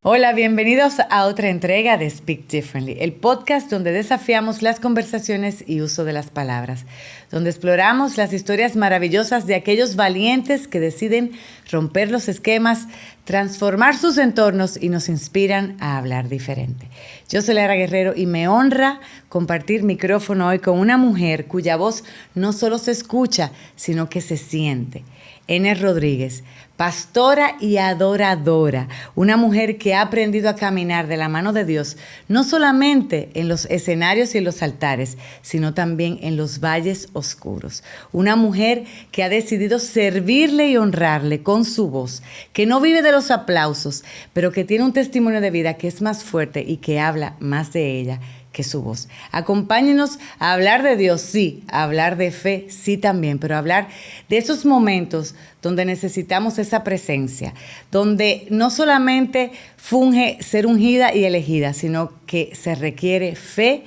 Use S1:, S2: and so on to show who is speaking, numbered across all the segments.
S1: Hola, bienvenidos a otra entrega de Speak Differently, el podcast donde desafiamos las conversaciones y uso de las palabras, donde exploramos las historias maravillosas de aquellos valientes que deciden romper los esquemas, transformar sus entornos y nos inspiran a hablar diferente. Yo soy Lara Guerrero y me honra compartir micrófono hoy con una mujer cuya voz no solo se escucha, sino que se siente. Ener Rodríguez, pastora y adoradora, una mujer que ha aprendido a caminar de la mano de Dios, no solamente en los escenarios y en los altares, sino también en los valles oscuros. Una mujer que ha decidido servirle y honrarle con su voz, que no vive de los aplausos, pero que tiene un testimonio de vida que es más fuerte y que habla más de ella que su voz. Acompáñenos a hablar de Dios, sí, a hablar de fe, sí también, pero a hablar de esos momentos donde necesitamos esa presencia, donde no solamente funge ser ungida y elegida, sino que se requiere fe,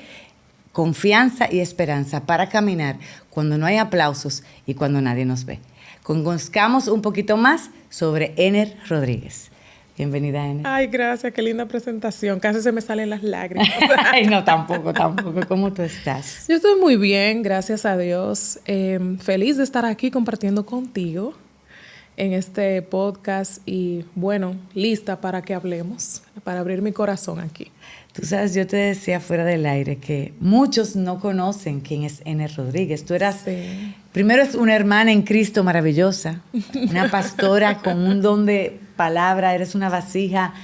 S1: confianza y esperanza para caminar cuando no hay aplausos y cuando nadie nos ve. Conozcamos un poquito más sobre Ener Rodríguez. Bienvenida, Ener.
S2: Ay, gracias, qué linda presentación. Casi se me salen las lágrimas.
S1: Ay, no, tampoco. ¿Cómo tú estás?
S2: Yo estoy muy bien, gracias a Dios. Feliz de estar aquí compartiendo contigo en este podcast y, bueno, lista para que hablemos, para abrir mi corazón aquí.
S1: Tú sabes, yo te decía fuera del aire que muchos no conocen quién es Ener Rodríguez. Tú eras, primero es una hermana en Cristo maravillosa, una pastora con un don de palabra, eres una vasija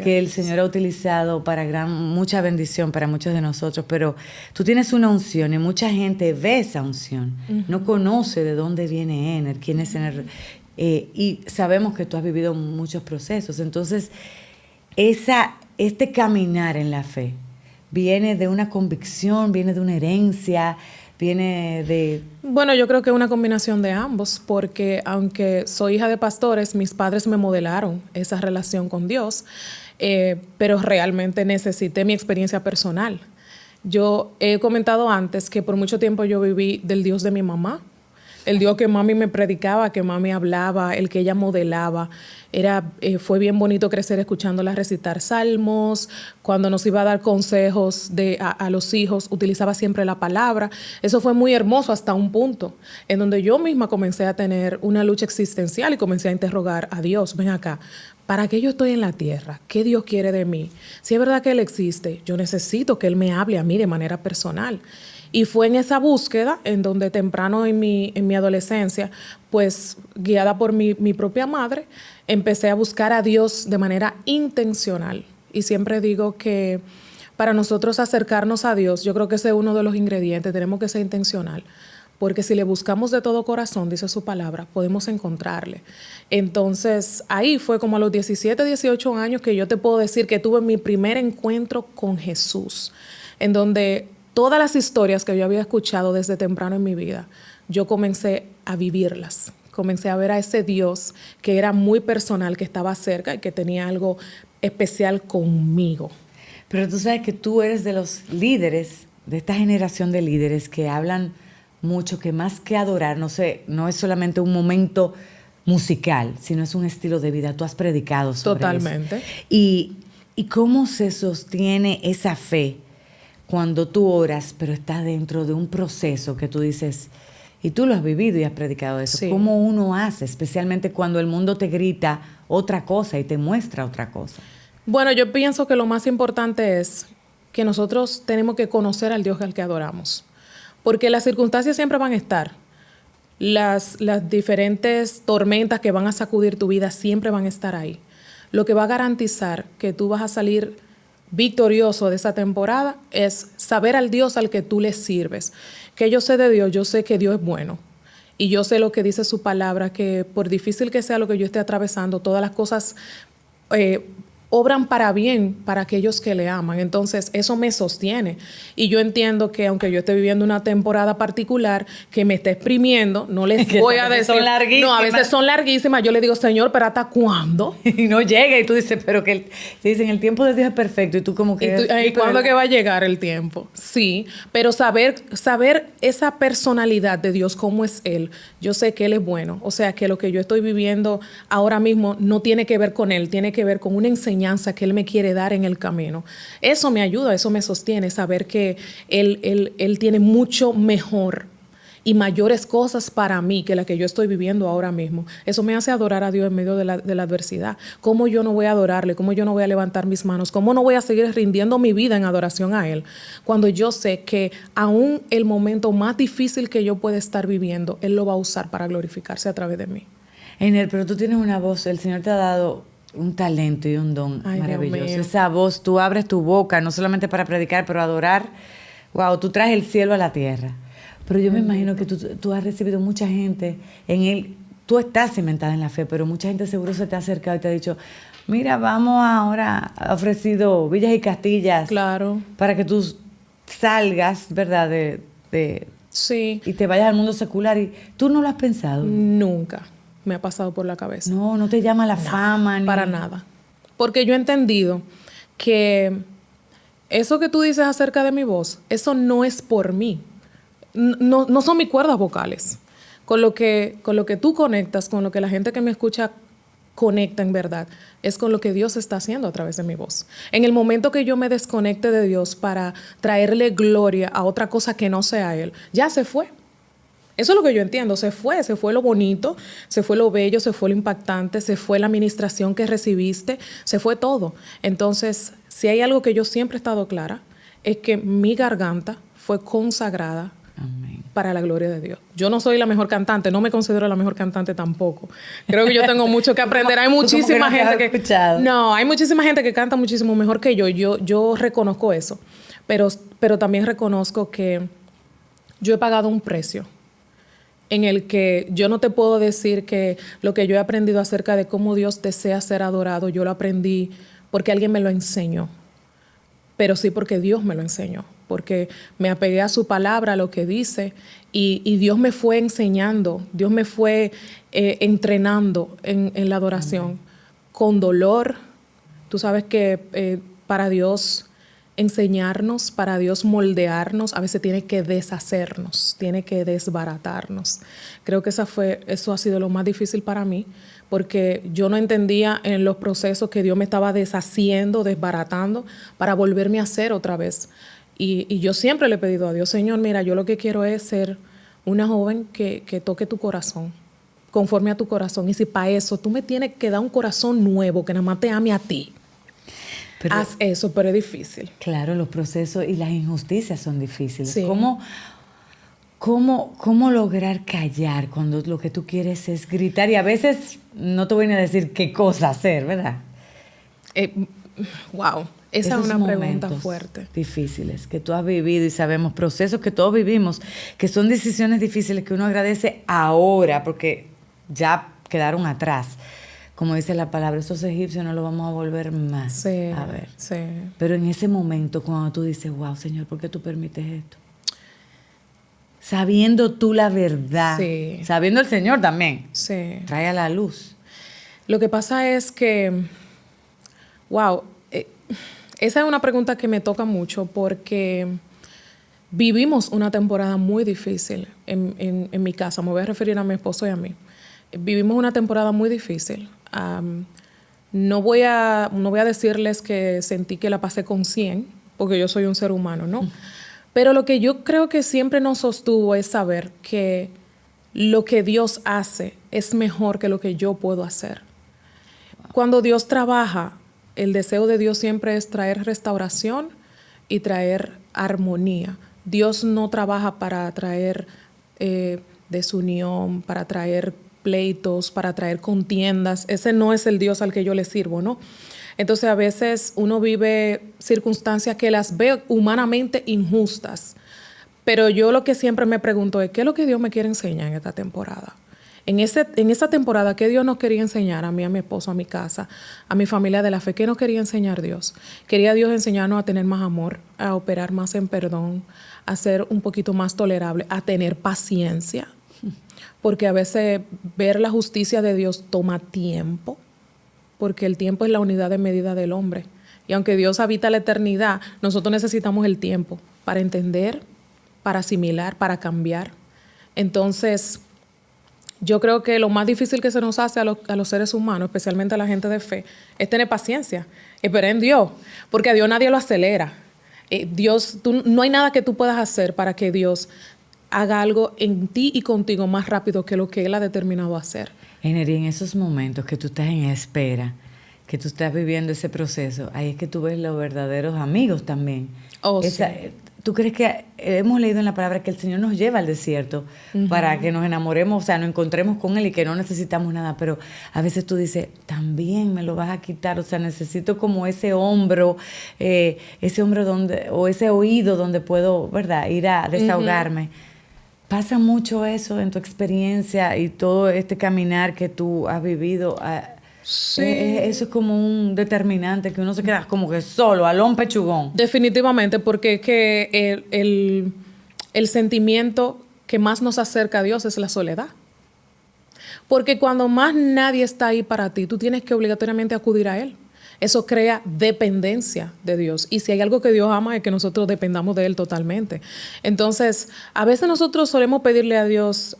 S1: que el Señor ha utilizado para mucha bendición para muchos de nosotros, pero tú tienes una unción y mucha gente ve esa unción, no conoce de dónde viene Ener, quién es Ener, y sabemos que tú has vivido muchos procesos. Entonces, este caminar en la fe viene de una convicción, viene de una herencia, viene de...
S2: Bueno, yo creo que es una combinación de ambos, porque aunque soy hija de pastores, mis padres me modelaron esa relación con Dios, pero realmente necesité mi experiencia personal. Yo he comentado antes que por mucho tiempo yo viví del Dios de mi mamá, el Dios que mami me predicaba, que mami hablaba, el que ella modelaba. Fue bien bonito crecer escuchándola recitar salmos. Cuando nos iba a dar consejos a los hijos, utilizaba siempre la palabra. Eso fue muy hermoso hasta un punto en donde yo misma comencé a tener una lucha existencial y comencé a interrogar a Dios. Ven acá, ¿para qué yo estoy en la tierra? ¿Qué Dios quiere de mí? Si es verdad que Él existe, yo necesito que Él me hable a mí de manera personal. Y fue en esa búsqueda en donde temprano en mi adolescencia, pues guiada por mi propia madre, empecé a buscar a Dios de manera intencional. Y siempre digo que para nosotros acercarnos a Dios, yo creo que ese es uno de los ingredientes, tenemos que ser intencional. Porque si le buscamos de todo corazón, dice su palabra, podemos encontrarle. Entonces, ahí fue como a los 17, 18 años que yo te puedo decir que tuve mi primer encuentro con Jesús, en donde todas las historias que yo había escuchado desde temprano en mi vida, yo comencé a vivirlas. Comencé a ver a ese Dios que era muy personal, que estaba cerca y que tenía algo especial conmigo.
S1: Pero tú sabes que tú eres de los líderes, de esta generación de líderes que hablan mucho, que más que adorar, no es solamente un momento musical, sino es un estilo de vida. Tú has predicado sobre
S2: Totalmente.
S1: eso. ¿Y cómo se sostiene esa fe cuando tú oras, pero estás dentro de un proceso que tú dices, y tú lo has vivido y has predicado eso? Sí. ¿Cómo uno hace, especialmente cuando el mundo te grita otra cosa y te muestra otra cosa?
S2: Bueno, yo pienso que lo más importante es que nosotros tenemos que conocer al Dios al que adoramos, porque las circunstancias siempre van a estar. Las diferentes tormentas que van a sacudir tu vida siempre van a estar ahí. Lo que va a garantizar que tú vas a salir victorioso de esa temporada es saber al Dios al que tú le sirves. Que yo sé de Dios, yo sé que Dios es bueno. Y yo sé lo que dice su palabra, que por difícil que sea lo que yo esté atravesando, todas las cosas obran para bien para aquellos que le aman. Entonces, eso me sostiene. Y yo entiendo que aunque yo esté viviendo una temporada particular que me esté exprimiendo, no les voy a decir...
S1: Son larguísimas.
S2: No, a veces son larguísimas. Yo le digo, Señor, ¿pero hasta cuándo?
S1: Y no llega y tú dices, pero que te dicen, el tiempo de Dios es perfecto. Y tú como que...
S2: ¿Y cuándo que va a llegar el tiempo? Sí, pero saber esa personalidad de Dios, cómo es Él. Yo sé que Él es bueno. O sea, que lo que yo estoy viviendo ahora mismo no tiene que ver con Él, tiene que ver con una enseñanza enseñanza que Él me quiere dar en el camino. Eso me ayuda, eso me sostiene, saber que Él tiene mucho mejor y mayores cosas para mí que la que yo estoy viviendo ahora mismo. Eso me hace adorar a Dios en medio de la adversidad. ¿Cómo yo no voy a adorarle? ¿Cómo yo no voy a levantar mis manos? ¿Cómo no voy a seguir rindiendo mi vida en adoración a Él? Cuando yo sé que aún el momento más difícil que yo pueda estar viviendo, Él lo va a usar para glorificarse a través de mí.
S1: Einer, pero tú tienes una voz, el Señor te ha dado un talento y un don maravilloso. Esa voz, tú abres tu boca, no solamente para predicar, pero adorar. Wow, tú traes el cielo a la tierra. Pero yo me imagino que tú has recibido mucha gente en él. Tú estás cimentada en la fe, pero mucha gente seguro se te ha acercado y te ha dicho, mira, vamos ahora, ha ofrecido villas y castillas.
S2: Claro.
S1: Para que tú salgas, ¿verdad?
S2: Sí.
S1: Y te vayas al mundo secular. Y tú no lo has pensado.
S2: Nunca me ha pasado por la cabeza.
S1: No te llama la fama.
S2: Para nada. Porque yo he entendido que eso que tú dices acerca de mi voz, eso no es por mí. No son mis cuerdas vocales. Con lo que tú conectas, con lo que la gente que me escucha conecta en verdad, es con lo que Dios está haciendo a través de mi voz. En el momento que yo me desconecte de Dios para traerle gloria a otra cosa que no sea Él, ya se fue. Eso es lo que yo entiendo. Se fue lo bonito, se fue lo bello, se fue lo impactante, se fue la administración que recibiste, se fue todo. Entonces, si hay algo que yo siempre he estado clara, es que mi garganta fue consagrada. Amén. Para la gloria de Dios. Yo no soy la mejor cantante, no me considero la mejor cantante tampoco. Creo que yo tengo mucho que aprender. Hay muchísima gente que hay muchísima gente que canta muchísimo mejor que yo. Yo reconozco eso. Pero también reconozco que yo he pagado un precio en el que yo no te puedo decir que lo que yo he aprendido acerca de cómo Dios desea ser adorado, yo lo aprendí porque alguien me lo enseñó. Pero sí porque Dios me lo enseñó. Porque me apegué a su palabra, a lo que dice, y Dios me fue enseñando, Dios me fue entrenando en la adoración, con dolor. Tú sabes que para Dios enseñarnos, para Dios moldearnos, a veces tiene que deshacernos, tiene que desbaratarnos. Creo que eso ha sido lo más difícil para mí, porque yo no entendía en los procesos que Dios me estaba deshaciendo, desbaratando, para volverme a hacer otra vez. Y yo siempre le he pedido a Dios, Señor, mira, yo lo que quiero es ser una joven que toque tu corazón, conforme a tu corazón. Y si para eso tú me tienes que dar un corazón nuevo, que nada más te ame a ti, haz eso, pero es difícil.
S1: Claro, los procesos y las injusticias son difíciles.
S2: Sí.
S1: ¿Cómo lograr callar cuando lo que tú quieres es gritar? Y a veces no te voy a decir qué cosa hacer, ¿verdad?
S2: Wow. Esa es una pregunta fuerte.
S1: Difíciles que tú has vivido y sabemos, procesos que todos vivimos, que son decisiones difíciles que uno agradece ahora porque ya quedaron atrás. Como dice la palabra, esos egipcios no los vamos a volver más a ver.
S2: Sí.
S1: Pero en ese momento, cuando tú dices, wow, Señor, ¿por qué tú permites esto? Sabiendo tú la verdad, sabiendo el Señor también, trae a la luz.
S2: Lo que pasa es que, wow, esa es una pregunta que me toca mucho porque vivimos una temporada muy difícil en mi casa. Me voy a referir a mi esposo y a mí. Vivimos una temporada muy difícil. No voy a decirles que sentí que la pasé con 100, porque yo soy un ser humano, ¿no? Pero lo que yo creo que siempre nos sostuvo es saber que lo que Dios hace es mejor que lo que yo puedo hacer. Cuando Dios trabaja, el deseo de Dios siempre es traer restauración y traer armonía. Dios no trabaja para traer desunión, para traer pleitos, para traer contiendas. Ese no es el Dios al que yo le sirvo, ¿no? Entonces a veces uno vive circunstancias que las ve humanamente injustas, pero yo lo que siempre me pregunto es, ¿qué es lo que Dios me quiere enseñar en esta temporada? En esa temporada, ¿qué Dios nos quería enseñar a mí, a mi esposo, a mi casa, a mi familia de la fe? ¿Qué nos quería enseñar Dios? Quería Dios enseñarnos a tener más amor, a operar más en perdón, a ser un poquito más tolerable, a tener paciencia, porque a veces ver la justicia de Dios toma tiempo, porque el tiempo es la unidad de medida del hombre. Y aunque Dios habita la eternidad, nosotros necesitamos el tiempo para entender, para asimilar, para cambiar. Entonces, Yo creo que lo más difícil que se nos hace a los seres humanos, especialmente a la gente de fe, es tener paciencia. Esperar en Dios, porque a Dios nadie lo acelera. No hay nada que tú puedas hacer para que Dios haga algo en ti y contigo más rápido que lo que Él ha determinado hacer.
S1: Enery, en esos momentos que tú estás en espera, que tú estás viviendo ese proceso, ahí es que tú ves los verdaderos amigos también.
S2: Sí.
S1: ¿Tú crees que hemos leído en la palabra que el Señor nos lleva al desierto para que nos enamoremos, o sea, nos encontremos con Él y que no necesitamos nada? Pero a veces tú dices, también me lo vas a quitar, o sea, necesito como ese hombro donde, o ese oído donde puedo, ¿verdad?, ir a desahogarme. ¿Pasa mucho eso en tu experiencia y todo este caminar que tú has vivido?
S2: Sí.
S1: Eso es como un determinante, que uno se queda como que solo, alón pechugón.
S2: Definitivamente, porque es que el sentimiento que más nos acerca a Dios es la soledad. Porque cuando más nadie está ahí para ti, tú tienes que obligatoriamente acudir a Él. Eso crea dependencia de Dios. Y si hay algo que Dios ama es que nosotros dependamos de Él totalmente. Entonces, a veces nosotros solemos pedirle a Dios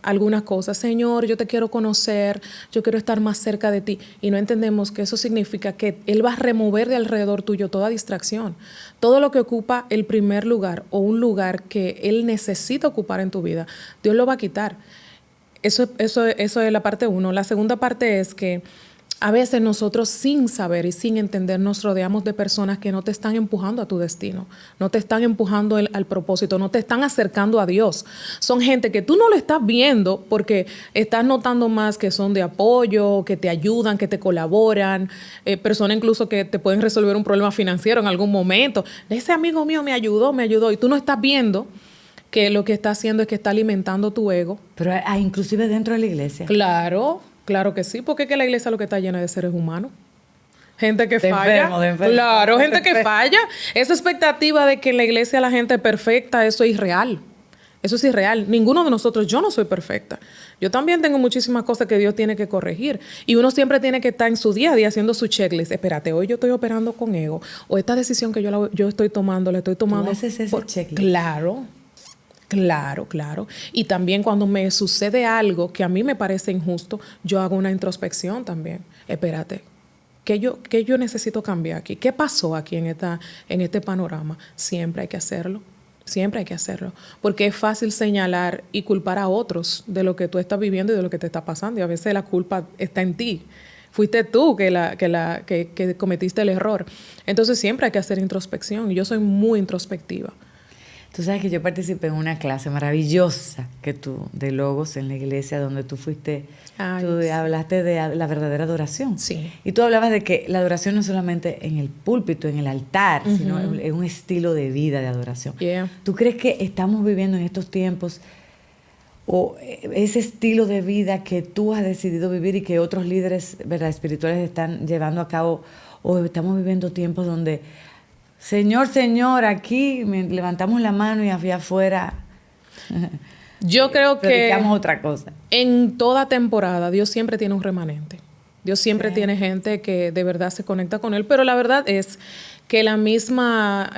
S2: algunas cosas. Señor, yo te quiero conocer, yo quiero estar más cerca de ti. Y no entendemos que eso significa que Él va a remover de alrededor tuyo toda distracción. Todo lo que ocupa el primer lugar o un lugar que Él necesita ocupar en tu vida, Dios lo va a quitar. Eso es la parte 1. La segunda parte es que a veces nosotros sin saber y sin entender nos rodeamos de personas que no te están empujando a tu destino, no te están empujando al propósito, no te están acercando a Dios. Son gente que tú no lo estás viendo porque estás notando más que son de apoyo, que te ayudan, que te colaboran, personas incluso que te pueden resolver un problema financiero en algún momento. Ese amigo mío me ayudó y tú no estás viendo que lo que está haciendo es que está alimentando tu ego.
S1: Pero inclusive dentro de la iglesia.
S2: Claro que sí, porque es que la iglesia lo que está llena de seres humanos. Gente que falla.
S1: Enfermo.
S2: Claro, gente que falla. Esa expectativa de que en la iglesia la gente es perfecta, eso es irreal. Eso es irreal. Ninguno de nosotros, yo no soy perfecta. Yo también tengo muchísimas cosas que Dios tiene que corregir. Y uno siempre tiene que estar en su día a día haciendo su checklist. Espérate, hoy yo estoy operando con ego. O esta decisión que yo estoy tomando, la estoy tomando.
S1: ¿Tú haces ese checklist?
S2: Claro. Y también cuando me sucede algo que a mí me parece injusto, yo hago una introspección también. Espérate, ¿qué yo necesito cambiar aquí? ¿Qué pasó aquí en este panorama? Siempre hay que hacerlo. Porque es fácil señalar y culpar a otros de lo que tú estás viviendo y de lo que te está pasando. Y a veces la culpa está en ti. Fuiste tú que cometiste el error. Entonces siempre hay que hacer introspección. Y yo soy muy introspectiva.
S1: Tú sabes que yo participé en una clase maravillosa de Logos en la iglesia donde tú fuiste, hablaste de la verdadera adoración.
S2: Sí.
S1: Y tú hablabas de que la adoración no es solamente en el púlpito, en el altar, sino es un estilo de vida de adoración.
S2: Yeah.
S1: ¿Tú crees que estamos viviendo en estos tiempos o ese estilo de vida que tú has decidido vivir y que otros líderes, ¿verdad?, espirituales están llevando a cabo, o estamos viviendo tiempos donde Señor, aquí levantamos la mano y hacia afuera
S2: yo creo que
S1: predicamos otra cosa?
S2: En toda temporada Dios siempre tiene un remanente. Dios siempre tiene gente que de verdad se conecta con Él, pero la verdad es que las mismas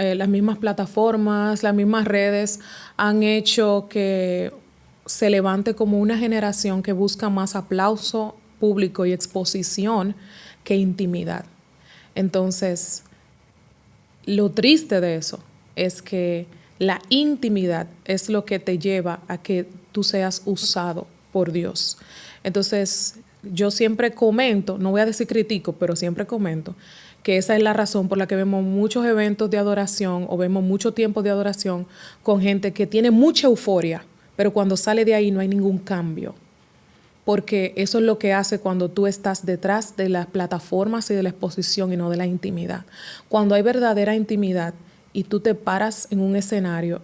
S2: plataformas, las mismas redes han hecho que se levante como una generación que busca más aplauso público y exposición que intimidad. Entonces, lo triste de eso es que la intimidad es lo que te lleva a que tú seas usado por Dios. Entonces, yo siempre comento, no voy a decir critico, pero siempre comento que esa es la razón por la que vemos muchos eventos de adoración o vemos mucho tiempo de adoración con gente que tiene mucha euforia, pero cuando sale de ahí no hay ningún cambio. Porque eso es lo que hace cuando tú estás detrás de las plataformas y de la exposición y no de la intimidad. Cuando hay verdadera intimidad y tú te paras en un escenario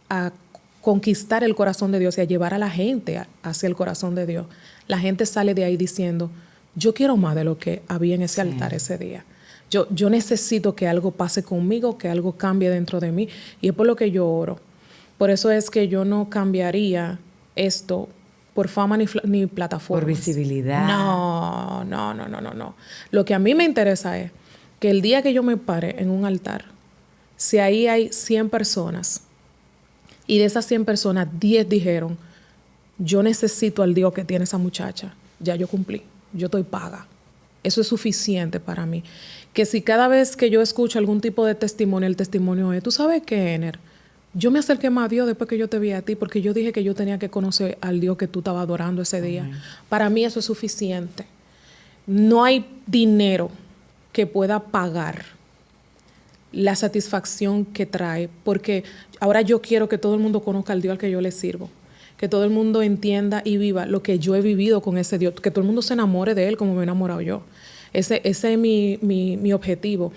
S2: a conquistar el corazón de Dios y a llevar a la gente hacia el corazón de Dios, la gente sale de ahí diciendo, yo quiero más de lo que había en ese altar ese día. Yo necesito que algo pase conmigo, que algo cambie dentro de mí, y es por lo que yo oro. Por eso es que yo no cambiaría esto por fama ni plataformas.
S1: Por visibilidad.
S2: No. Lo que a mí me interesa es que el día que yo me pare en un altar, si ahí hay 100 personas y de esas 100 personas 10 dijeron, yo necesito al Dios que tiene esa muchacha. Ya yo cumplí, yo estoy paga. Eso es suficiente para mí. Que si cada vez que yo escucho algún tipo de testimonio, el testimonio es, ¿tú sabes qué, Ener? Yo me acerqué más a Dios después que yo te vi a ti, porque yo dije que yo tenía que conocer al Dios que tú estabas adorando ese día. Para mí eso es suficiente. No hay dinero que pueda pagar la satisfacción que trae, porque ahora yo quiero que todo el mundo conozca al Dios al que yo le sirvo, que todo el mundo entienda y viva lo que yo he vivido con ese Dios, que todo el mundo se enamore de Él como me he enamorado yo. Ese es mi objetivo.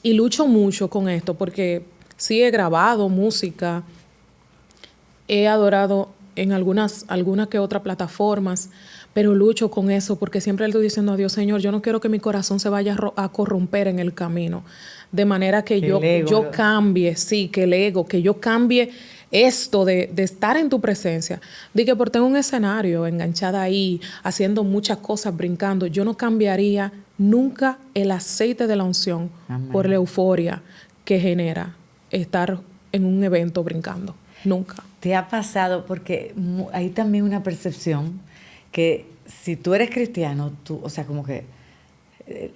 S2: Y lucho mucho con esto, porque sí he grabado música, he adorado en algunas que otras plataformas, pero lucho con eso porque siempre le estoy diciendo a Dios, Señor, yo no quiero que mi corazón se vaya a corromper en el camino, de manera que yo cambie, sí, que el ego, que yo cambie esto de estar en tu presencia. De que por tener un escenario enganchada ahí, haciendo muchas cosas, brincando, yo no cambiaría nunca el aceite de la unción por la euforia que genera estar en un evento brincando. Nunca.
S1: ¿Te ha pasado? Porque hay también una percepción que si tú eres cristiano, tú, o sea, como que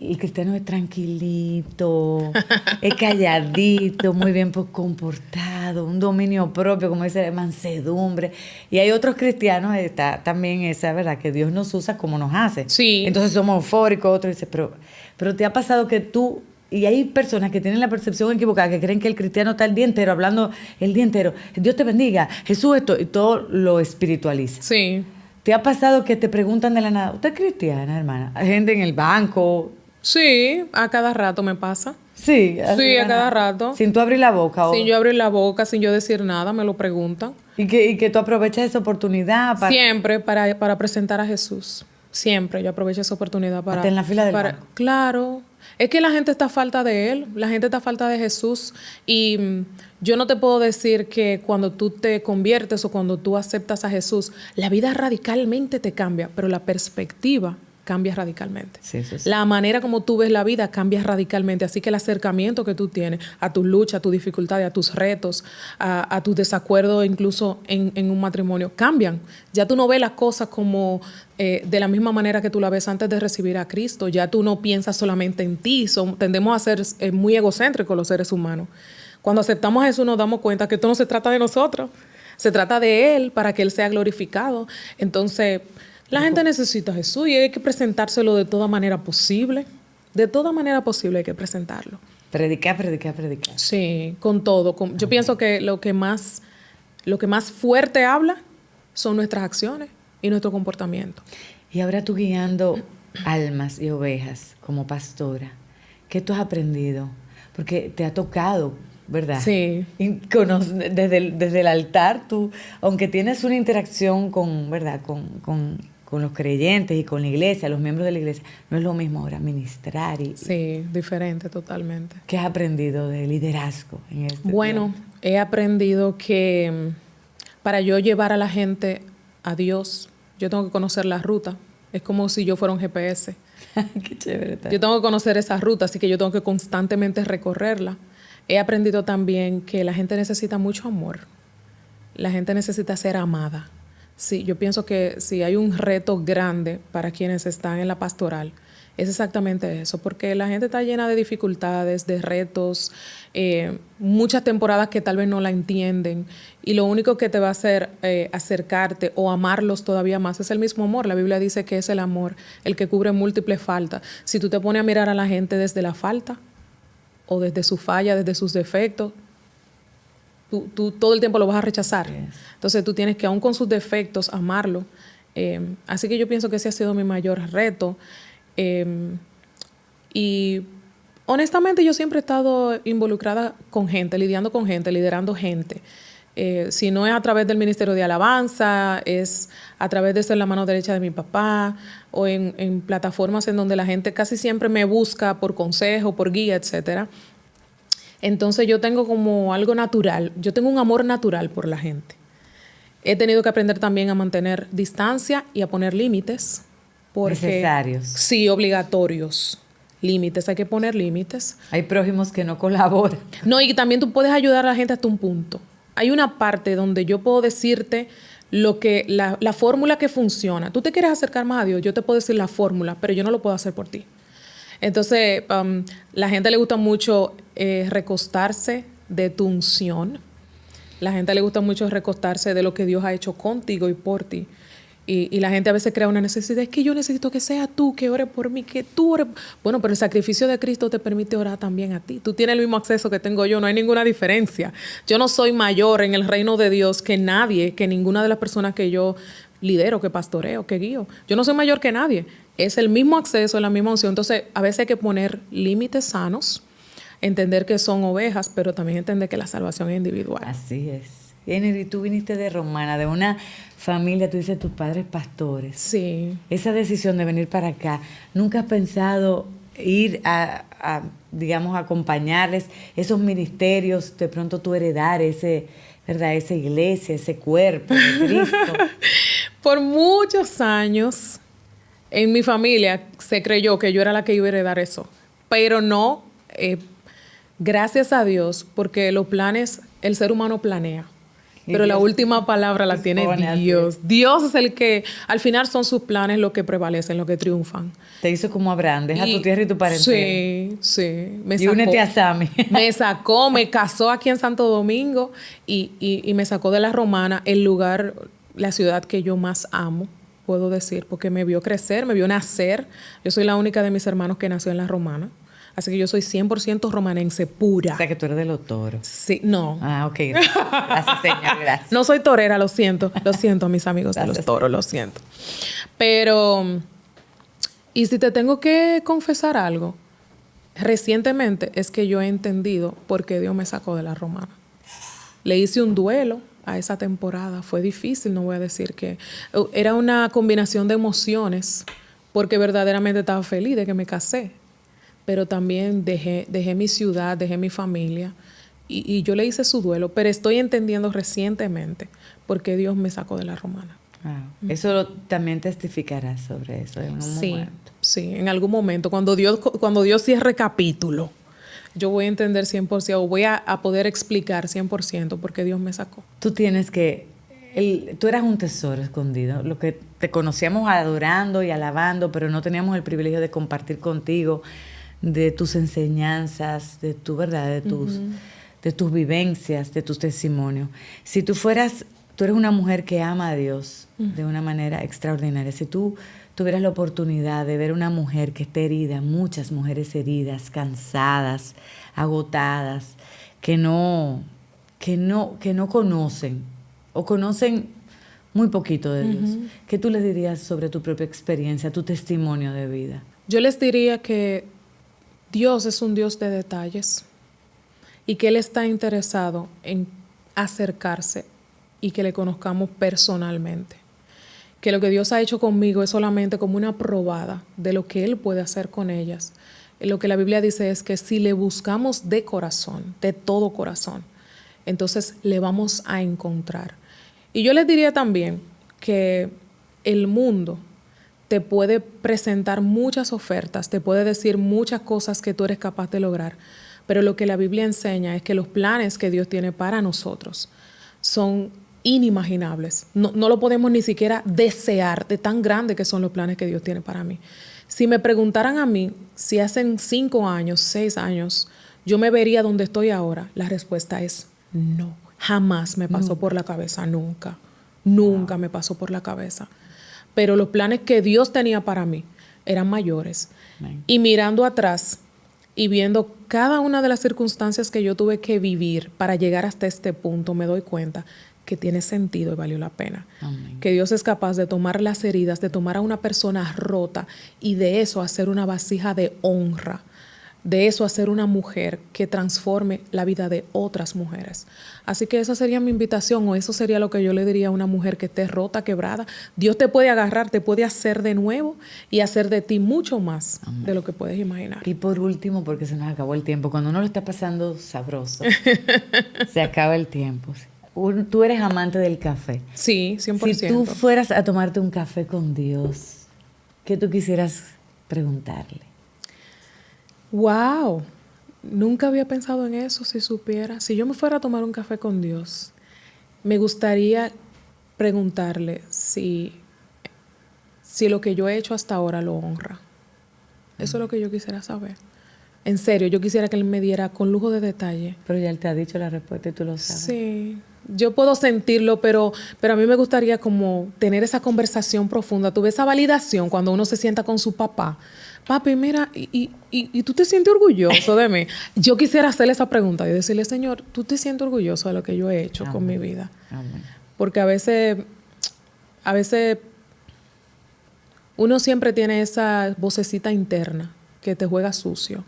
S1: el cristiano es tranquilito, es calladito, muy bien comportado, un dominio propio, como dice, mansedumbre. Y hay otros cristianos, está también esa, ¿verdad? Que Dios nos usa como nos hace.
S2: Sí.
S1: Entonces somos eufóricos, otros dicen, pero ¿te ha pasado que tú... Y hay personas que tienen la percepción equivocada, que creen que el cristiano está el día entero, hablando el día entero, Dios te bendiga, Jesús esto, y todo lo espiritualiza?
S2: Sí.
S1: ¿Te ha pasado que te preguntan de la nada, ¿usted es cristiana, hermana? Hay gente en el banco.
S2: Sí, a cada rato me pasa.
S1: Sí,
S2: a cada rato.
S1: Sin tú abrir la boca.
S2: Sin yo abrir la boca, sin yo decir nada, me lo preguntan.
S1: Y que tú aprovechas esa oportunidad para...
S2: Siempre para presentar a Jesús. Siempre yo aprovecho esa oportunidad para...
S1: Hasta en la fila del banco.
S2: Claro. Es que la gente está a falta de Él, la gente está a falta de Jesús. Y yo no te puedo decir que cuando tú te conviertes o cuando tú aceptas a Jesús, la vida radicalmente te cambia, pero la perspectiva cambia radicalmente.
S1: Sí.
S2: La manera como tú ves la vida cambia radicalmente. Así que el acercamiento que tú tienes a tus luchas, a tus dificultades, a tus retos, a tus desacuerdos, incluso en un matrimonio, cambian. Ya tú no ves las cosas como de la misma manera que tú la ves antes de recibir a Cristo. Ya tú no piensas solamente en ti. Tendemos a ser muy egocéntricos los seres humanos. Cuando aceptamos a Jesús nos damos cuenta que esto no se trata de nosotros. Se trata de Él para que Él sea glorificado. Entonces... la gente necesita a Jesús y hay que presentárselo de toda manera posible. De toda manera posible hay que presentarlo.
S1: Predicar.
S2: Sí, con todo. Yo pienso que lo que más fuerte habla son nuestras acciones y nuestro comportamiento.
S1: Y ahora tú guiando almas y ovejas como pastora, ¿qué tú has aprendido? Porque te ha tocado, ¿verdad?
S2: Sí.
S1: Desde el altar, tú, aunque tienes una interacción con, ¿verdad? Con los creyentes y con la iglesia, los miembros de la iglesia, no es lo mismo ahora ministrar.
S2: Sí, diferente totalmente.
S1: ¿Qué has aprendido de liderazgo en este
S2: Bueno, he aprendido que para yo llevar a la gente a Dios, yo tengo que conocer la ruta. Es como si yo fuera un GPS.
S1: Qué chévere.
S2: Yo tengo que conocer esa ruta, así que yo tengo que constantemente recorrerla. He aprendido también que la gente necesita mucho amor. La gente necesita ser amada. Sí, yo pienso que si hay un reto grande para quienes están en la pastoral, es exactamente eso, porque la gente está llena de dificultades, de retos, muchas temporadas que tal vez no la entienden, y lo único que te va a hacer acercarte o amarlos todavía más es el mismo amor. La Biblia dice que es el amor el que cubre múltiples faltas. Si tú te pones a mirar a la gente desde la falta, o desde su falla, desde sus defectos, tú todo el tiempo lo vas a rechazar. Yes. Entonces tú tienes que, aún con sus defectos, amarlo. Así que yo pienso que ese ha sido mi mayor reto. Y honestamente yo siempre he estado involucrada con gente, lidiando con gente, liderando gente. Si no es a través del Ministerio de Alabanza, es a través de ser la mano derecha de mi papá, o en plataformas en donde la gente casi siempre me busca por consejo, por guía, etcétera. Entonces yo tengo como algo natural, yo tengo un amor natural por la gente. He tenido que aprender también a mantener distancia y a poner límites.
S1: Necesarios.
S2: Sí, obligatorios. Límites, hay que poner límites.
S1: Hay prójimos que no colaboran.
S2: No, y también tú puedes ayudar a la gente hasta un punto. Hay una parte donde yo puedo decirte la fórmula que funciona. Tú te quieres acercar más a Dios, yo te puedo decir la fórmula, pero yo no lo puedo hacer por ti. Entonces, la gente le gusta mucho recostarse de tu unción. La gente le gusta mucho recostarse de lo que Dios ha hecho contigo y por ti. Y la gente a veces crea una necesidad. Es que yo necesito que sea tú, que ore por mí, que tú ores. Bueno, pero el sacrificio de Cristo te permite orar también a ti. Tú tienes el mismo acceso que tengo yo, no hay ninguna diferencia. Yo no soy mayor en el reino de Dios que nadie, que ninguna de las personas que yo lidero, que pastoreo, que guío. Yo no soy mayor que nadie. Es el mismo acceso, la misma unción. Entonces, a veces hay que poner límites sanos, entender que son ovejas, pero también entender que la salvación es individual.
S1: Así es. Y tú viniste de Romana, de una familia, tú dices, tus padres pastores.
S2: Sí.
S1: Esa decisión de venir para acá, ¿nunca has pensado ir digamos, acompañarles esos ministerios, de pronto tú heredar ¿verdad? Esa iglesia, ese cuerpo de Cristo?
S2: Por muchos años, en mi familia se creyó que yo era la que iba a heredar eso, pero no, gracias a Dios, porque los planes, el ser humano planea. Pero la última palabra la tiene Dios. Dios es el que, al final son sus planes los que prevalecen, los que triunfan.
S1: Te hizo como Abraham, deja tu tierra y tu parentela.
S2: Sí.
S1: Y únete a Sammy.
S2: Me casó aquí en Santo Domingo y me sacó de la Romana, el lugar, la ciudad que yo más amo, puedo decir, porque me vio crecer, me vio nacer. Yo soy la única de mis hermanos que nació en la Romana. Así que yo soy 100% romanense pura.
S1: O sea, que tú eres de los toros.
S2: Sí, no.
S1: Ah, ok. Gracias, señor, gracias.
S2: No soy torera, lo siento. Lo siento, mis amigos de los toros, lo siento. Pero, y si te tengo que confesar algo, recientemente es que yo he entendido por qué Dios me sacó de la Romana. Le hice un duelo a esa temporada. Fue difícil, no voy a decir que... Era una combinación de emociones, porque verdaderamente estaba feliz de que me casé. Pero también dejé mi ciudad, dejé mi familia y yo le hice su duelo, pero estoy entendiendo recientemente por qué Dios me sacó de la Romana.
S1: Eso también testificarás sobre eso en un momento.
S2: Sí, en algún momento, cuando Dios cierre capítulo, yo voy a entender 100%, o voy a poder explicar 100% por qué Dios me sacó.
S1: Tú eras un tesoro escondido, lo que te conocíamos adorando y alabando, pero no teníamos el privilegio de compartir contigo de tus enseñanzas, de tu verdad, de tus vivencias, de tus testimonios. Si tú eres una mujer que ama a Dios de una manera extraordinaria. Si tú tuvieras la oportunidad de ver una mujer que esté herida, muchas mujeres heridas, cansadas, agotadas, que no conocen o conocen muy poquito de Dios, ¿qué tú les dirías sobre tu propia experiencia, tu testimonio de vida?
S2: Yo les diría que Dios es un Dios de detalles y que Él está interesado en acercarse y que le conozcamos personalmente. Que lo que Dios ha hecho conmigo es solamente como una probada de lo que Él puede hacer con ellas. Lo que la Biblia dice es que si le buscamos de corazón, de todo corazón, entonces le vamos a encontrar. Y yo les diría también que el mundo te puede presentar muchas ofertas, te puede decir muchas cosas que tú eres capaz de lograr, pero lo que la Biblia enseña es que los planes que Dios tiene para nosotros son inimaginables. No lo podemos ni siquiera desear de tan grande que son los planes que Dios tiene para mí. Si me preguntaran a mí si hace 5 años, 6 años, yo me vería donde estoy ahora, la respuesta es no. Jamás me pasó por la cabeza, nunca. Nunca me pasó por la cabeza. Pero los planes que Dios tenía para mí eran mayores. Y mirando atrás y viendo cada una de las circunstancias que yo tuve que vivir para llegar hasta este punto, me doy cuenta que tiene sentido y valió la pena. Amén. Que Dios es capaz de tomar las heridas, de tomar a una persona rota y de eso hacer una vasija de honra. De eso hacer una mujer que transforme la vida de otras mujeres. Así que esa sería mi invitación, o eso sería lo que yo le diría a una mujer que esté rota, quebrada. Dios te puede agarrar, te puede hacer de nuevo y hacer de ti mucho más de lo que puedes imaginar.
S1: Y por último, porque se nos acabó el tiempo, cuando uno lo está pasando sabroso, se acaba el tiempo. Tú eres amante del café.
S2: Sí, 100%.
S1: Si tú fueras a tomarte un café con Dios, ¿qué tú quisieras preguntarle?
S2: ¡Wow! Nunca había pensado en eso, si supiera. Si yo me fuera a tomar un café con Dios, me gustaría preguntarle si lo que yo he hecho hasta ahora lo honra. Eso es lo que yo quisiera saber. En serio, yo quisiera que él me diera con lujo de detalle.
S1: Pero ya él te ha dicho la respuesta y tú lo sabes.
S2: Sí, yo puedo sentirlo, pero a mí me gustaría como tener esa conversación profunda. Tuve esa validación cuando uno se sienta con su papá. Papi, mira, ¿y tú te sientes orgulloso de mí? Yo quisiera hacerle esa pregunta y decirle, Señor, ¿tú te sientes orgulloso de lo que yo he hecho con mi vida?
S1: Amén.
S2: Porque a veces uno siempre tiene esa vocecita interna que te juega sucio.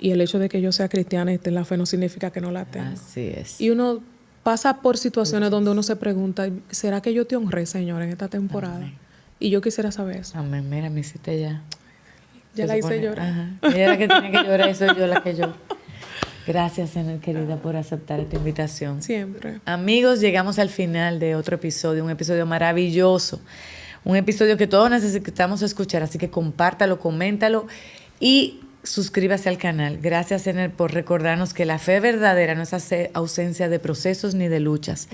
S2: Y el hecho de que yo sea cristiana y esté en la fe no significa que no la tenga.
S1: Así es.
S2: Y uno pasa por situaciones donde uno se pregunta, ¿será que yo te honré, Señor, en esta temporada?
S1: Amén.
S2: Y yo quisiera saber eso.
S1: Amén. Mira, me hiciste ya.
S2: Ya la hice llorar.
S1: Ajá. Ella era la que tenía que llorar y soy yo la que lloro. Gracias, Enel, querida, por aceptar esta invitación.
S2: Siempre.
S1: Amigos, llegamos al final de otro episodio, un episodio maravilloso. Un episodio que todos necesitamos escuchar, así que compártalo, coméntalo y suscríbase al canal. Gracias, Enel, por recordarnos que la fe verdadera no es ausencia de procesos ni de luchas,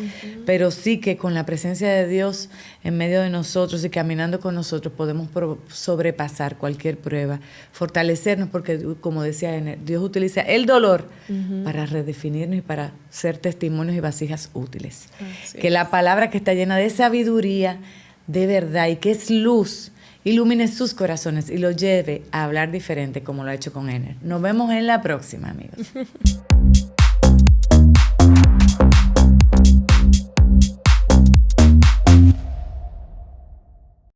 S1: pero sí que con la presencia de Dios en medio de nosotros y caminando con nosotros podemos sobrepasar cualquier prueba, fortalecernos, porque como decía Enel, Dios utiliza el dolor para redefinirnos y para ser testimonios y vasijas útiles. Que la palabra que está llena de sabiduría, de verdad y que es luz, ilumine sus corazones y los lleve a hablar diferente como lo ha hecho con Enel. Nos vemos en la próxima, amigos.